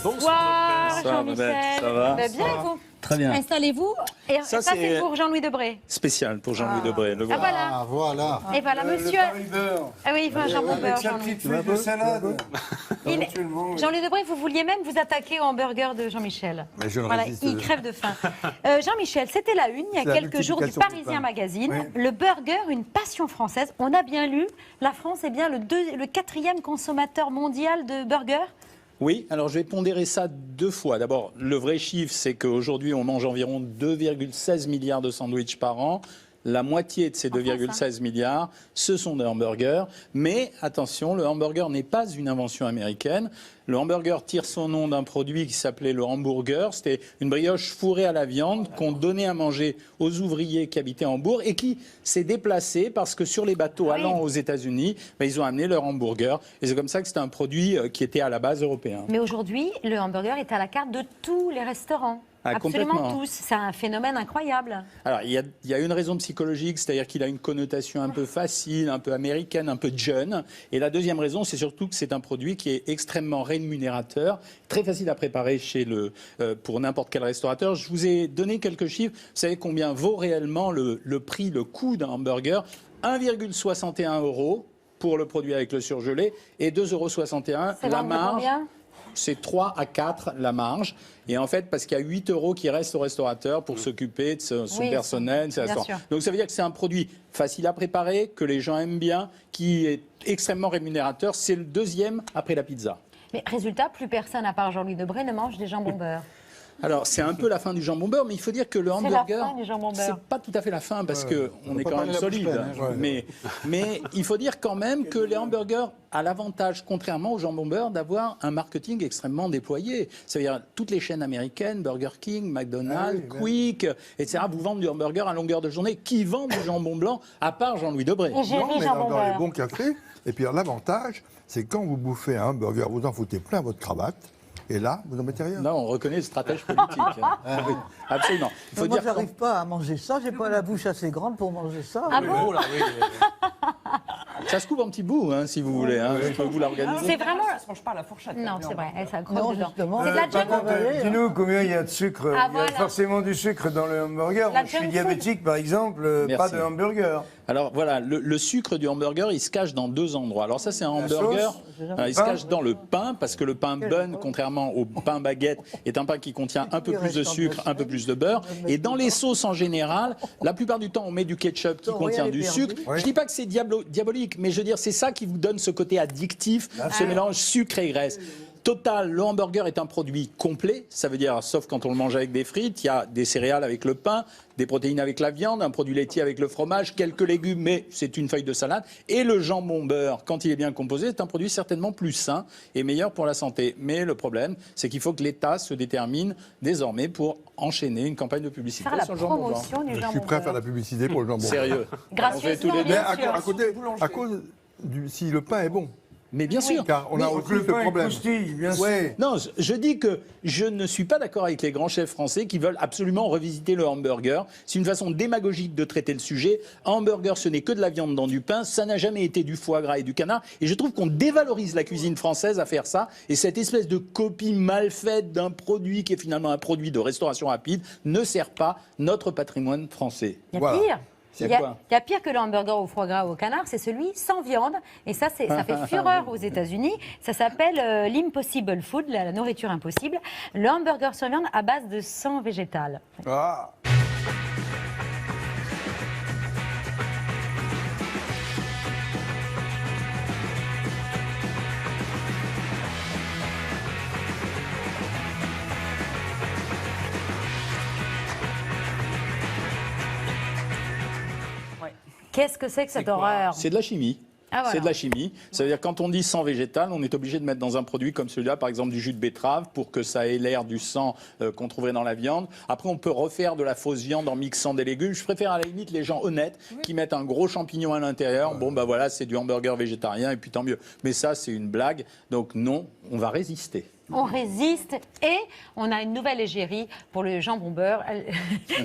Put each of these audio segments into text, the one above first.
Bonsoir Jean-Michel. Ça va? Bien et vous? Très bien. Installez-vous. Et ça, c'est pour Jean-Louis Debré. Spécial pour Jean-Louis Debré. Le voilà. Ah, voilà. Et voilà, monsieur. Ah oui, il veut un jambon beurre. Avec sa petite feuille de salade. Jean-Louis Debré, vous vouliez même vous attaquer au hamburger de Jean-Michel. Mais je ne Voilà, résiste il pas. crève de faim. Jean-Michel, c'était la une, il y a C'est la quelques jours, du multiplication du Parisien pain. Magazine. Oui. Le burger, une passion française. On a bien lu, la France est bien le 4e consommateur mondial de burgers. Oui, alors je vais pondérer ça deux fois. D'abord, le vrai chiffre, c'est qu'aujourd'hui, on mange environ 2,16 milliards de sandwichs par an. La moitié de ces 2,16 milliards, ce sont des hamburgers. Mais attention, le hamburger n'est pas une invention américaine. Le hamburger tire son nom d'un produit qui s'appelait le hamburger. C'était une brioche fourrée à la viande qu'on donnait à manger aux ouvriers qui habitaient Hambourg et qui s'est déplacé parce que sur les bateaux allant aux États-Unis, ils ont amené leur hamburger. Et c'est comme ça que c'était un produit qui était à la base européen. Mais aujourd'hui, le hamburger est à la carte de tous les restaurants. Ah, Absolument complètement. tous. C'est un phénomène incroyable. Alors, il y a une raison psychologique, c'est-à-dire qu'il a une connotation un peu facile, un peu américaine, un peu jeune. Et la deuxième raison, c'est surtout que c'est un produit qui est extrêmement rémunérateur, très facile à préparer pour n'importe quel restaurateur. Je vous ai donné quelques chiffres. Vous savez combien vaut réellement le prix, le coût d'un hamburger? 1,61 € pour le produit avec le surgelé et 2,61 € la marge. C'est 3 à 4 la marge. Et en fait, parce qu'il y a 8 € qui restent au restaurateur pour s'occuper de son personnel. Donc ça veut dire que c'est un produit facile à préparer, que les gens aiment bien, qui est extrêmement rémunérateur. C'est le deuxième après la pizza. Mais résultat, plus personne à part Jean-Louis Debré ne mange des jambons beurre. Alors, c'est un peu la fin du jambon beurre, mais il faut dire que le hamburger, c'est pas tout à fait la fin parce qu'on est quand même solide. Mais il faut dire quand même que les hamburgers a l'avantage, contrairement au jambon beurre, d'avoir un marketing extrêmement déployé. C'est-à-dire toutes les chaînes américaines, Burger King, McDonald's, Quick, etc., vous vendent du hamburger à longueur de journée. Qui vend du jambon blanc, à part Jean-Louis Debré? Non, mais dans les bons cafés. Et puis l'avantage, c'est quand vous bouffez un hamburger, vous en foutez plein votre cravate. Et là, vous n'en mettez rien. Non, on reconnaît le stratège politique. Oui, absolument. Il faut moi, je n'arrive pas à manger ça. J'ai pas la bouche assez grande pour manger ça. Ah bon? Ça se coupe en petits bouts, hein, si vous voulez. Hein. Je peux vous l'organiser. C'est vraiment. Ça se mange pas à la fourchette. Non, c'est vrai. Ça croque Non, dedans. justement. C'est de la junk. Dis-nous combien il y a de sucre. Ah, Il y a voilà. forcément du sucre dans le hamburger. La Moi, je suis junk diabétique, par exemple, pas de hamburger. Alors voilà, le sucre du hamburger, il se cache dans deux endroits. Alors ça, c'est un hamburger, il se cache dans le pain, parce que le pain bun, contrairement au pain baguette, est un pain qui contient un peu plus de sucre, un peu plus de beurre. Et dans les sauces en général, la plupart du temps, on met du ketchup qui contient du sucre. Je ne dis pas que c'est diabolique, mais je veux dire, c'est ça qui vous donne ce côté addictif, ce mélange sucre et graisse. Total, le hamburger est un produit complet, ça veut dire, sauf quand on le mange avec des frites, il y a des céréales avec le pain, des protéines avec la viande, un produit laitier avec le fromage, quelques légumes, mais c'est une feuille de salade. Et le jambon beurre, quand il est bien composé, c'est un produit certainement plus sain et meilleur pour la santé. Mais le problème, c'est qu'il faut que l'État se détermine désormais pour enchaîner une campagne de publicité Faire la sur le jambon beurre. promotion du Je jambon suis prêt à faire beurre. la publicité pour le jambon. Sérieux. Gracieusement, Mais bien sûr. à cause si le pain est bon. Mais bien sûr. Car on a aussi Le ce pain problème. croustille, bien sûr. Ouais. Non, je dis que je ne suis pas d'accord avec les grands chefs français qui veulent absolument revisiter le hamburger. C'est une façon démagogique de traiter le sujet. Un hamburger, ce n'est que de la viande dans du pain. Ça n'a jamais été du foie gras et du canard. Et je trouve qu'on dévalorise la cuisine française à faire ça. Et cette espèce de copie mal faite d'un produit qui est finalement un produit de restauration rapide ne sert pas notre patrimoine français. Il y a Voilà. pire. C'est Il y quoi? a pire que le hamburger au foie gras ou au canard, c'est celui sans viande. Et ça, ça fait fureur aux États-Unis. Ça s'appelle l'impossible food, la nourriture impossible. Le hamburger sans viande à base de sang végétal. Ah. Qu'est-ce que c'est que cette horreur? C'est de la chimie. Ah, voilà. C'est de la chimie. Ça veut dire que quand on dit sang végétal, on est obligé de mettre dans un produit comme celui-là, par exemple du jus de betterave, pour que ça ait l'air du sang qu'on trouverait dans la viande. Après, on peut refaire de la fausse viande en mixant des légumes. Je préfère à la limite les gens honnêtes qui mettent un gros champignon à l'intérieur. Bon, bah voilà, c'est du hamburger végétarien et puis tant mieux. Mais ça, c'est une blague. Donc non, on va résister. On résiste et on a une nouvelle égérie pour le jambon beurre.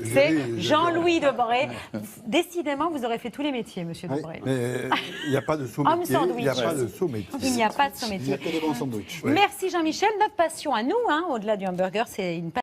C'est Jean-Louis Debré. Décidément, vous aurez fait tous les métiers, monsieur Debré. Mais il n'y a pas de sous-métier. Homme Il n'y a sandwich. pas de sous-métier. Il n'y a pas de Il n'y a sous-métier. que des bons sandwichs. Merci Jean-Michel. Notre passion à nous, au-delà du hamburger, c'est une passion.